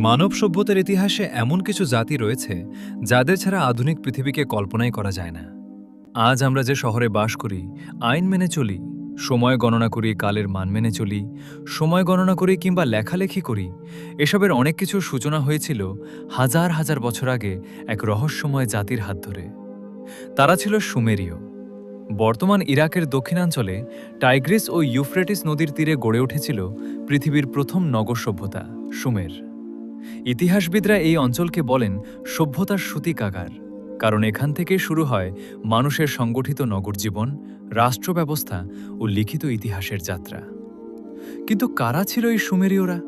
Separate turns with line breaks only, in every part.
মানব সভ্যতার ইতিহাসে এমন কিছু জাতি রয়েছে যাদের ছাড়া আধুনিক পৃথিবীকে কল্পনাই করা যায় না। আজ আমরা যে শহরে বাস করি, আইন মেনে চলি, সময় গণনা করি, কালের মান মেনে চলি, সময় গণনা করি কিংবা লেখালেখি করি, এসবের অনেক কিছুর সূচনা হয়েছিল হাজার হাজার বছর আগে এক রহস্যময় জাতির হাত ধরে। তারা ছিল সুমেরীয়। বর্তমান ইরাকের দক্ষিণাঞ্চলে টাইগ্রিস ও ইউফ্রেটিস নদীর তীরে গড়ে উঠেছিল পৃথিবীর প্রথম নগর সভ্যতা সুমের। ইতিহাসবিদরা এই অঞ্চলকে বলেন সভ্যতার সূতিকাগার, কারণ এখান থেকে শুরু হয় মানুষের সংগঠিত নগর জীবন, রাষ্ট্র ব্যবস্থা ও লিখিত ইতিহাসের যাত্রা। কিন্তু কারা ছিল এই সুমেরীয়রা?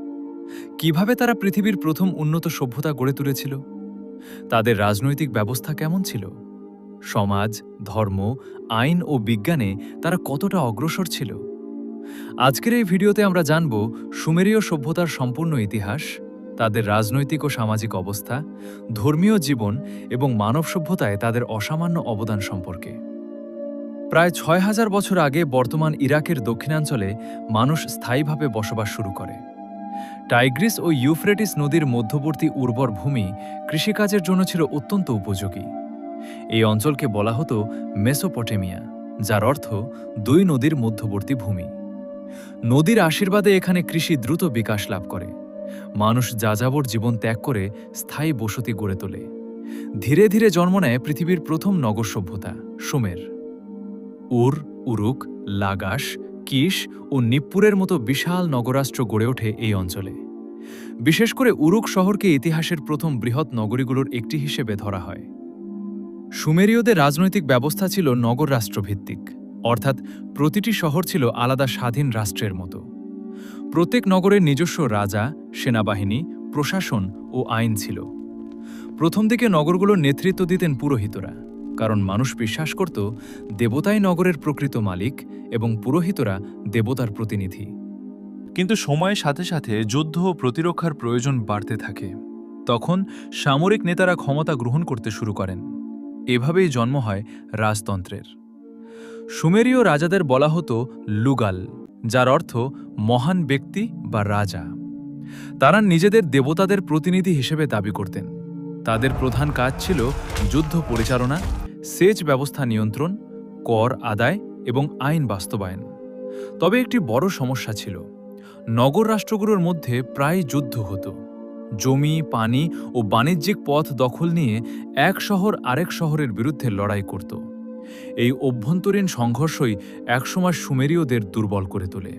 কিভাবে তারা পৃথিবীর প্রথম উন্নত সভ্যতা গড়ে তুলেছিল? তাদের রাজনৈতিক ব্যবস্থা কেমন ছিল? সমাজ, ধর্ম, আইন ও বিজ্ঞানে তারা কতটা অগ্রসর ছিল? আজকের এই ভিডিওতে আমরা জানব সুমেরীয় সভ্যতার সম্পূর্ণ ইতিহাস, তাদের রাজনৈতিক ও সামাজিক অবস্থা, ধর্মীয় জীবন এবং মানব সভ্যতায় তাদের অসামান্য অবদান সম্পর্কে। প্রায় ৬,০০০ বছর আগে বর্তমান ইরাকের দক্ষিণাঞ্চলে মানুষ স্থায়ীভাবে বসবাস শুরু করে। টাইগ্রিস ও ইউফ্রেটিস নদীর মধ্যবর্তী উর্বর ভূমি কৃষিকাজের জন্য ছিল অত্যন্ত উপযোগী। এই অঞ্চলকে বলা হতো মেসোপটেমিয়া, যার অর্থ দুই নদীর মধ্যবর্তী ভূমি। নদীর আশীর্বাদে এখানে কৃষি দ্রুত বিকাশ লাভ করে। মানুষ যাযাবর জীবন ত্যাগ করে স্থায়ী বসতি গড়ে তোলে। ধীরে ধীরে জন্ম নেয় পৃথিবীর প্রথম নগর সভ্যতা সুমের। উর, উরুক, লাগাস, কিশ ও নিপ্পুরের মতো বিশাল নগরাষ্ট্র গড়ে ওঠে এই অঞ্চলে। বিশেষ করে উরুক শহরকে ইতিহাসের প্রথম বৃহৎ নগরীগুলোর একটি হিসেবে ধরা হয়। সুমেরীয়দের রাজনৈতিক ব্যবস্থা ছিল নগর রাষ্ট্রভিত্তিক, অর্থাৎ প্রতিটি শহর ছিল আলাদা স্বাধীন রাষ্ট্রের মতো। প্রত্যেক নগরের নিজস্ব রাজা, সেনাবাহিনী, প্রশাসন ও আইন ছিল। প্রথম দিকে নগরগুলোর নেতৃত্ব দিতেন পুরোহিতরা, কারণ মানুষ বিশ্বাস করত দেবতাই নগরের প্রকৃত মালিক এবং পুরোহিতরা দেবতার প্রতিনিধি।
কিন্তু সময়ের সাথে সাথে যুদ্ধ ও প্রতিরক্ষার প্রয়োজন বাড়তে থাকে। তখন সামরিক নেতারা ক্ষমতা গ্রহণ করতে শুরু করেন। এভাবেই জন্ম হয় রাজতন্ত্রের।
সুমেরীয় রাজাদের বলা হতো লুগাল, যার অর্থ মহান ব্যক্তি বা রাজা। তারা নিজেদের দেবতাদের প্রতিনিধি হিসেবে দাবি করতেন। তাদের প্রধান কাজ ছিল যুদ্ধ পরিচালনা, সেচ ব্যবস্থা নিয়ন্ত্রণ, কর আদায় এবং আইন বাস্তবায়ন। তবে একটি বড় সমস্যা ছিল, নগর রাষ্ট্রগুলোর মধ্যে প্রায় যুদ্ধ হতো। জমি, পানি ও বাণিজ্যিক পথ দখল নিয়ে এক শহর আরেক শহরের বিরুদ্ধে লড়াই করত। এই অভ্যন্তরীণ সংঘর্ষই একসময় সুমেরীয়দের দুর্বল করে তোলে।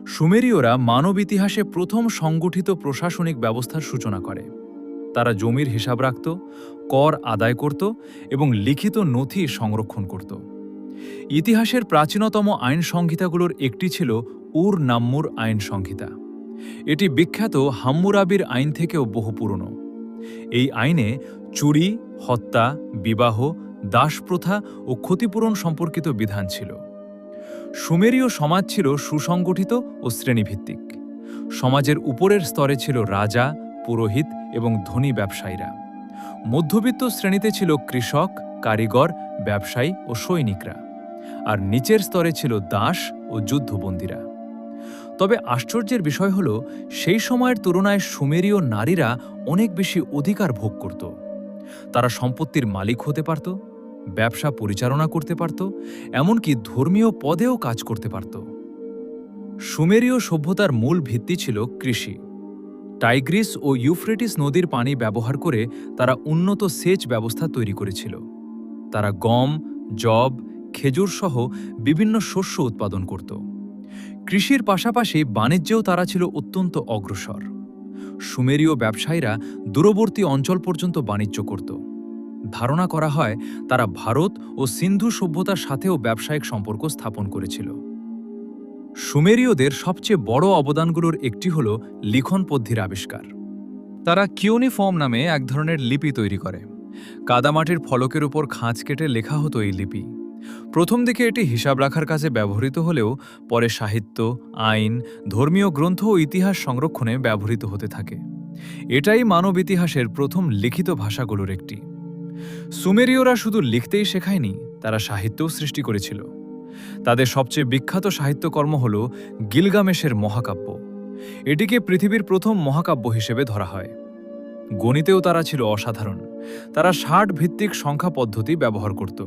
সুমেরীয়রা মানব ইতিহাসে প্রথম সংগঠিত প্রশাসনিক ব্যবস্থার সূচনা করে। তারা জমির হিসাব রাখত, কর আদায় করত এবং লিখিত নথি সংরক্ষণ করত। ইতিহাসের প্রাচীনতম আইন সংহিতাগুলোর একটি ছিল উর নাম্মুর আইন সংহিতা। এটি বিখ্যাত হাম্মুরাবির আইন থেকেও বহু পুরনো। এই আইনে চুরি, হত্যা, বিবাহ, দাসপ্রথা ও ক্ষতিপূরণ সম্পর্কিত বিধান ছিল। সুমেরীয় সমাজ ছিল সুসংগঠিত ও শ্রেণীভিত্তিক। সমাজের উপরের স্তরে ছিল রাজা, পুরোহিত এবং ধনী ব্যবসায়ীরা। মধ্যবিত্ত শ্রেণীতে ছিল কৃষক, কারিগর, ব্যবসায়ী ও সৈনিকরা। আর নিচের স্তরে ছিল দাস ও যুদ্ধবন্দীরা। তবে আশ্চর্যের বিষয় হল, সেই সময়ের তুলনায় সুমেরীয় নারীরা অনেক বেশি অধিকার ভোগ করত। তারা সম্পত্তির মালিক হতে পারত, ব্যবসা পরিচালনা করতে পারত, এমনকি ধর্মীয় পদেও কাজ করতে পারত। সুমেরীয় সভ্যতার মূল ভিত্তি ছিল কৃষি। টাইগ্রিস ও ইউফ্রেটিস নদীর পানি ব্যবহার করে তারা উন্নত সেচ ব্যবস্থা তৈরি করেছিল। তারা গম, যব, খেজুর সহ বিভিন্ন শস্য উৎপাদন করত। কৃষির পাশাপাশি বাণিজ্যেও তারা ছিল অত্যন্ত অগ্রসর। সুমেরীয় ব্যবসায়ীরা দূরবর্তী অঞ্চল পর্যন্ত বাণিজ্য করত। ধারণা করা হয় তারা ভারত ও সিন্ধু সভ্যতার সাথেও ব্যবসায়িক সম্পর্ক স্থাপন করেছিল। সুমেরীয়দের সবচেয়ে বড় অবদানগুলোর একটি হল লিখন পদ্ধতির আবিষ্কার। তারা কিউনিফর্ম নামে এক ধরনের লিপি তৈরি করে। কাদামাটির ফলকের উপর খাঁজ কেটে লেখা হতো এই লিপি। প্রথম দিকে এটি হিসাব রাখার কাজে ব্যবহৃত হলেও পরে সাহিত্য, আইন, ধর্মীয় গ্রন্থ ও ইতিহাস সংরক্ষণে ব্যবহৃত হতে থাকে। এটাই মানব ইতিহাসের প্রথম লিখিত ভাষাগুলোর একটি। সুমেরীয়রা শুধু লিখতেই শেখায়নি, তারা সাহিত্যও সৃষ্টি করেছিল। তাদের সবচেয়ে বিখ্যাত সাহিত্যকর্ম হল গিলগামেশের মহাকাব্য। এটিকে পৃথিবীর প্রথম মহাকাব্য হিসেবে ধরা হয়। গণিতেও তারা ছিল অসাধারণ। তারা ৬০ ভিত্তিক সংখ্যা পদ্ধতি ব্যবহার করত।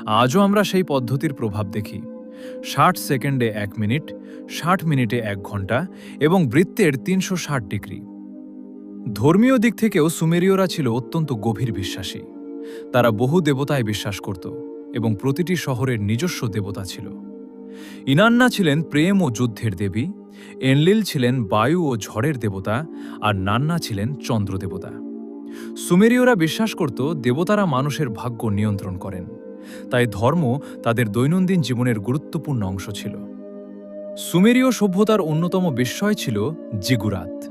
আজও আমরা সেই পদ্ধতির প্রভাব দেখি। ৬০ সেকেন্ডে ১ মিনিট, ৬০ মিনিটে ১ ঘন্টা এবং বৃত্তের ৩৬০ ডিগ্রি। ধর্মীয় দিক থেকেও সুমেরীয়রা ছিল অত্যন্ত গভীর বিশ্বাসী। তারা বহু দেবতায় বিশ্বাস করত এবং প্রতিটি শহরের নিজস্ব দেবতা ছিল। ইনান্না ছিলেন প্রেম ও যুদ্ধের দেবী, এনলিল ছিলেন বায়ু ও ঝড়ের দেবতা, আর নান্না ছিলেন চন্দ্র দেবতা। সুমেরীয়রা বিশ্বাস করত দেবতারা মানুষের ভাগ্য নিয়ন্ত্রণ করেন, তাই ধর্ম তাদের দৈনন্দিন জীবনের গুরুত্বপূর্ণ অংশ ছিল। সুমেরীয় সভ্যতার অন্যতম বিস্ময় ছিল জিগুরাত।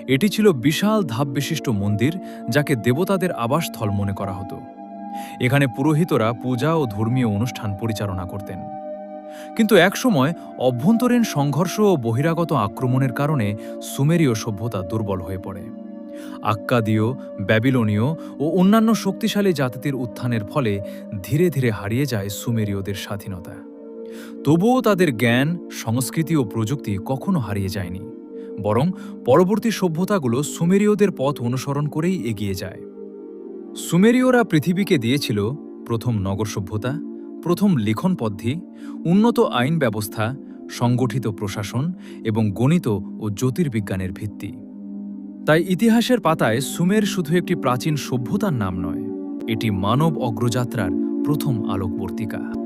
এটি ছিল বিশাল ধাপবিশিষ্ট মন্দির, যাকে দেবতাদের আবাসস্থল মনে করা হতো। এখানে পুরোহিতরা পূজা ও ধর্মীয় অনুষ্ঠান পরিচালনা করতেন। কিন্তু একসময় অভ্যন্তরীণ সংঘর্ষ ও বহিরাগত আক্রমণের কারণে সুমেরীয় সভ্যতা দুর্বল হয়ে পড়ে। আক্কাদীয়, ব্যাবিলনীয় ও অন্যান্য শক্তিশালী জাতির উত্থানের ফলে ধীরে ধীরে হারিয়ে যায় সুমেরীয়দের স্বাধীনতা। তবুও তাদের জ্ঞান, সংস্কৃতি ও প্রযুক্তি কখনো হারিয়ে যায়নি, বরং পরবর্তী সভ্যতাগুলো সুমেরীয়দের পথ অনুসরণ করেই এগিয়ে যায়। সুমেরীয়রা পৃথিবীকে দিয়েছিল প্রথম নগর সভ্যতা, প্রথম লিখন পদ্ধতি, উন্নত আইন ব্যবস্থা, সংগঠিত প্রশাসন এবং গণিত ও জ্যোতির্বিজ্ঞানের ভিত্তি। তাই ইতিহাসের পাতায় সুমের শুধু একটি প্রাচীন সভ্যতার নাম নয়, এটি মানব অগ্রযাত্রার প্রথম আলোকবর্তিকা।